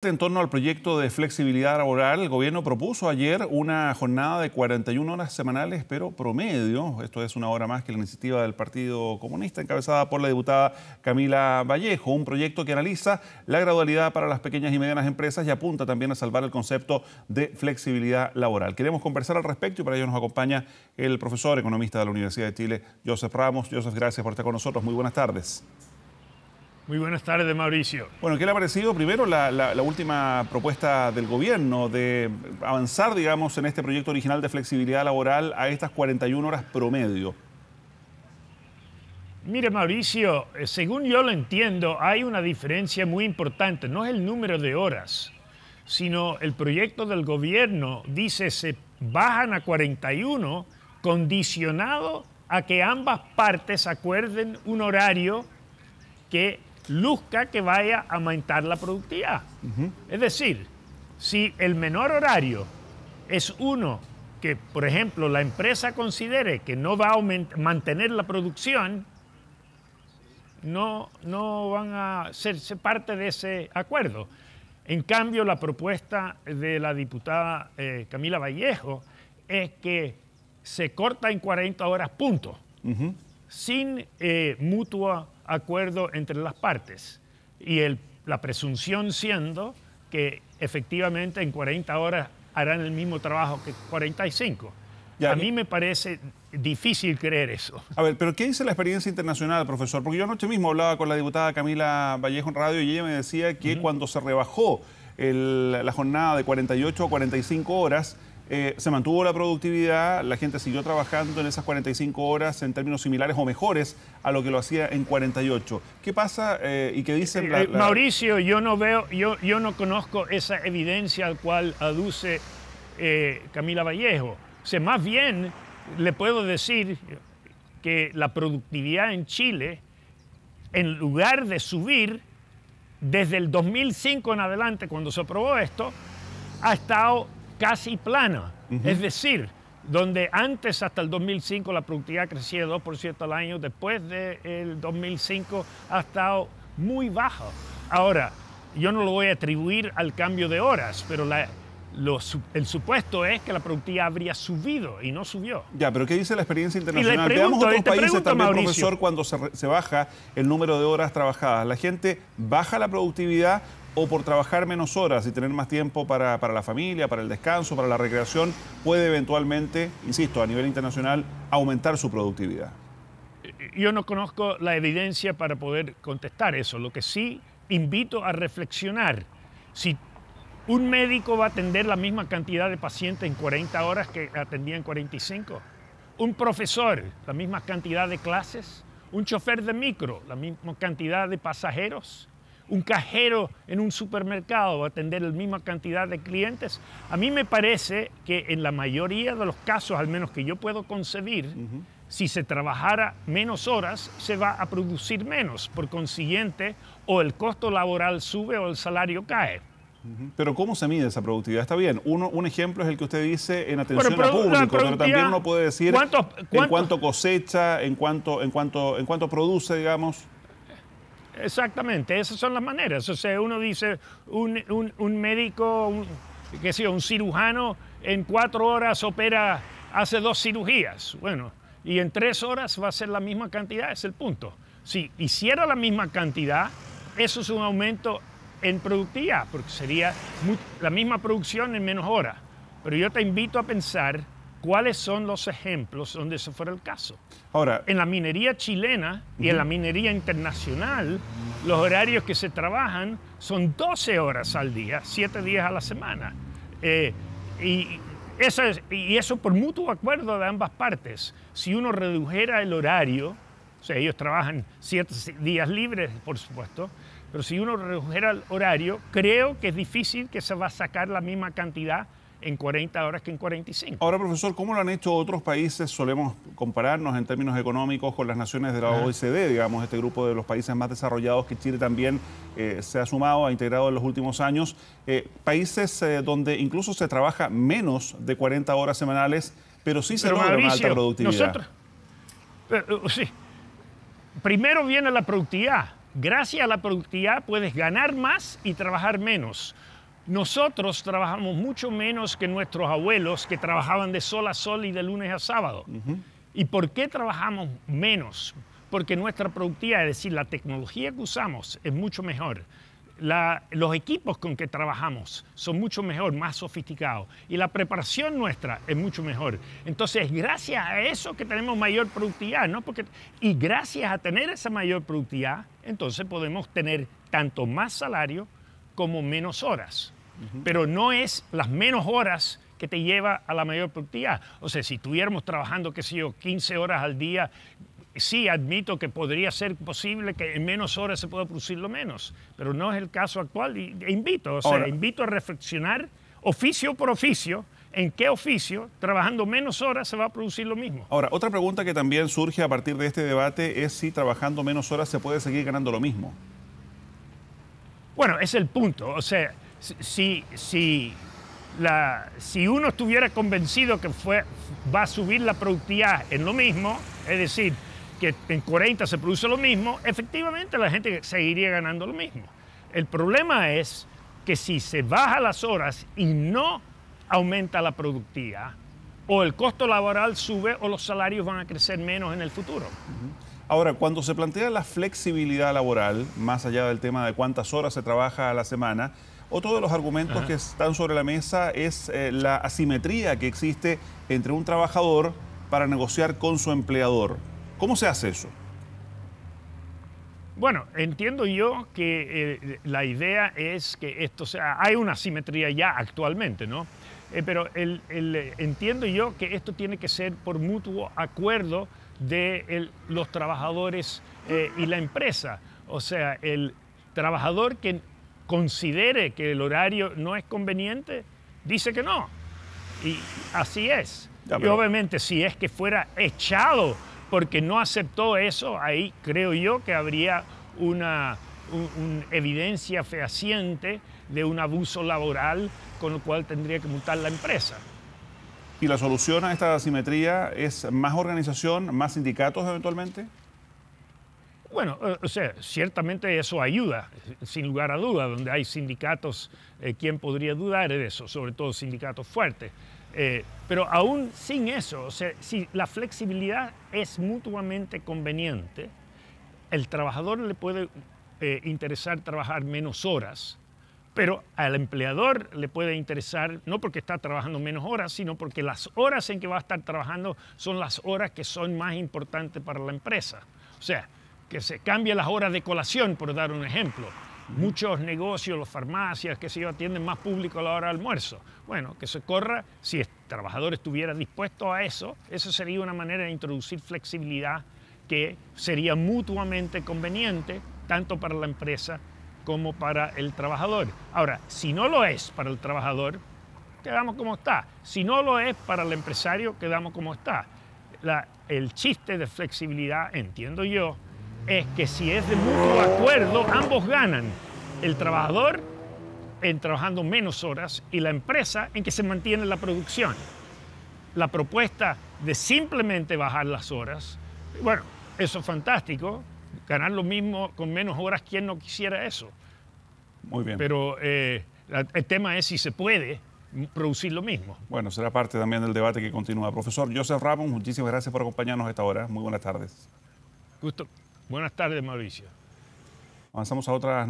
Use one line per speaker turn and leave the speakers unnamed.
En torno al proyecto de flexibilidad laboral, el gobierno propuso ayer una jornada de 41 horas semanales, pero promedio. Esto es una hora más que la iniciativa del Partido Comunista, encabezada por la diputada Camila Vallejo. Un proyecto que analiza la gradualidad para las pequeñas y medianas empresas y apunta también a salvar el concepto de flexibilidad laboral. Queremos conversar al respecto y para ello nos acompaña el profesor economista de la Universidad de Chile, Joseph Ramos. Joseph, gracias por estar con nosotros. Muy buenas tardes.
Muy buenas tardes, Mauricio.
Bueno, ¿qué le ha parecido primero la última propuesta del gobierno de avanzar, digamos, en este proyecto original de flexibilidad laboral a estas 41 horas promedio?
Mire, Mauricio, según yo lo entiendo, hay una diferencia muy importante. No es el número de horas, sino el proyecto del gobierno dice se bajan a 41 condicionado a que ambas partes acuerden un horario que luzca que vaya a aumentar la productividad. Es decir, si el menor horario es uno que, por ejemplo, la empresa considere que no va a mantener la producción, no van a hacerse parte de ese acuerdo. En cambio, la propuesta de la diputada Camila Vallejo es que se corta en 40 horas, punto, sin mutuo acuerdo entre las partes y la presunción siendo que efectivamente en 40 horas harán el mismo trabajo que 45. A mí me parece difícil creer eso.
A ver, pero ¿qué dice la experiencia internacional, profesor? Porque yo anoche mismo hablaba con la diputada Camila Vallejo en radio y ella me decía que cuando se rebajó la jornada de 48 a 45 horas, se mantuvo la productividad, la gente siguió trabajando en esas 45 horas en términos similares o mejores a lo que lo hacía en 48. ¿Qué pasa y qué dicen
Mauricio, yo no conozco esa evidencia al cual aduce Camila Vallejo. O sea, más bien le puedo decir que la productividad en Chile, en lugar de subir desde el 2005 en adelante, cuando se aprobó esto, ha estado casi plana. Es decir, donde antes hasta el 2005 la productividad crecía 2% al año, después del 2005 ha estado muy baja. Ahora, yo no lo voy a atribuir al cambio de horas, pero el supuesto es que la productividad habría subido y no subió.
Ya, pero ¿qué dice la experiencia internacional? Veamos otros países también, Mauricio. Profesor, cuando se baja el número de horas trabajadas. ¿La gente baja la productividad o por trabajar menos horas y tener más tiempo para la familia, para el descanso, para la recreación, puede eventualmente, insisto, a nivel internacional, aumentar su productividad?
Yo no conozco la evidencia para poder contestar eso. Lo que sí invito a reflexionar, si un médico va a atender la misma cantidad de pacientes en 40 horas que atendía en 45, un profesor, la misma cantidad de clases, un chofer de micro, la misma cantidad de pasajeros, un cajero en un supermercado va a atender la misma cantidad de clientes. A mí me parece que en la mayoría de los casos, al menos que yo puedo concebir, si se trabajara menos horas, se va a producir menos. Por consiguiente, o el costo laboral sube o el salario cae.
Pero ¿cómo se mide esa productividad? Está bien, un ejemplo es el que usted dice en atención a público, pero también uno puede decir en cuánto cosecha, en cuánto produce, digamos.
Exactamente, esas son las maneras. O sea, uno dice, un médico, un cirujano, en 4 horas hace 2 cirugías. Bueno, y en 3 horas va a ser la misma cantidad, es el punto. Si hiciera la misma cantidad, eso es un aumento en productividad, porque sería la misma producción en menos horas. Pero yo te invito a pensar cuáles son los ejemplos donde ese fuera el caso.
Ahora,
en la minería chilena y en la minería internacional, los horarios que se trabajan son 12 horas al día, 7 días a la semana. Y eso por mutuo acuerdo de ambas partes. Si uno redujera el horario, o sea, ellos trabajan 7 días libres, por supuesto, pero si uno redujera el horario, creo que es difícil que se va a sacar la misma cantidad en 40 horas que en 45.
Ahora, profesor, ¿cómo lo han hecho otros países? Solemos compararnos en términos económicos con las naciones de la OECD, digamos, este grupo de los países más desarrollados que Chile también se ha sumado, ha integrado en los últimos años. Países donde incluso se trabaja menos de 40 horas semanales, pero sí se logra una alta productividad.
Sí. Primero viene la productividad. Gracias a la productividad puedes ganar más y trabajar menos. Nosotros trabajamos mucho menos que nuestros abuelos que trabajaban de sol a sol y de lunes a sábado. ¿Y por qué trabajamos menos? Porque nuestra productividad, es decir, la tecnología que usamos es mucho mejor. Los equipos con que trabajamos son mucho mejor, más sofisticados. Y la preparación nuestra es mucho mejor. Entonces, gracias a eso que tenemos mayor productividad, ¿no? Y gracias a tener esa mayor productividad, entonces podemos tener tanto más salario como menos horas. Pero no es las menos horas que te lleva a la mayor productividad. O sea, si estuviéramos trabajando, qué sé yo, 15 horas al día, sí, admito que podría ser posible que en menos horas se pueda producir lo menos, pero no es el caso actual. Invito a reflexionar oficio por oficio, en qué oficio, trabajando menos horas, se va a producir lo mismo.
Ahora, otra pregunta que también surge a partir de este debate es si trabajando menos horas se puede seguir ganando lo mismo.
Bueno, es el punto. O sea, si uno estuviera convencido que va a subir la productividad en lo mismo, es decir, que en 40 se produce lo mismo, efectivamente la gente seguiría ganando lo mismo. El problema es que si se baja las horas y no aumenta la productividad, o el costo laboral sube o los salarios van a crecer menos en el futuro.
Ahora, cuando se plantea la flexibilidad laboral, más allá del tema de cuántas horas se trabaja a la semana, otro de los argumentos que están sobre la mesa es la asimetría que existe entre un trabajador para negociar con su empleador. ¿Cómo se hace eso?
Bueno, entiendo yo que la idea es que hay una asimetría ya actualmente, ¿no? Pero entiendo yo que esto tiene que ser por mutuo acuerdo de los trabajadores y la empresa. O sea, el trabajador que considere que el horario no es conveniente, dice que no. Y así es. Y obviamente si es que fuera echado porque no aceptó eso, ahí creo yo que habría una evidencia fehaciente de un abuso laboral con lo cual tendría que multar la empresa.
¿Y la solución a esta asimetría es más organización, más sindicatos eventualmente?
Bueno, o sea, ciertamente eso ayuda, sin lugar a duda. Donde hay sindicatos, ¿quién podría dudar de eso? Sobre todo sindicatos fuertes. Pero aún sin eso, o sea, si la flexibilidad es mutuamente conveniente, el trabajador le puede interesar trabajar menos horas, pero al empleador le puede interesar, no porque está trabajando menos horas, sino porque las horas en que va a estar trabajando son las horas que son más importantes para la empresa. O sea, que se cambien las horas de colación, por dar un ejemplo. Muchos negocios, las farmacias, qué sé yo, atienden más público a la hora de almuerzo. Bueno, que se corra, si el trabajador estuviera dispuesto a eso sería una manera de introducir flexibilidad que sería mutuamente conveniente, tanto para la empresa como para el trabajador. Ahora, si no lo es para el trabajador, quedamos como está. Si no lo es para el empresario, quedamos como está. El chiste de flexibilidad, entiendo yo, es que si es de mutuo acuerdo, ambos ganan. El trabajador en trabajando menos horas y la empresa en que se mantiene la producción. La propuesta de simplemente bajar las horas, bueno, eso es fantástico. Ganar lo mismo con menos horas, ¿quién no quisiera eso?
Muy bien.
Pero el tema es si se puede producir lo mismo.
Bueno, será parte también del debate que continúa. Profesor Joseph Ramos, muchísimas gracias por acompañarnos a esta hora. Muy buenas tardes.
Gusto. Buenas tardes, Mauricio.
Avanzamos a otras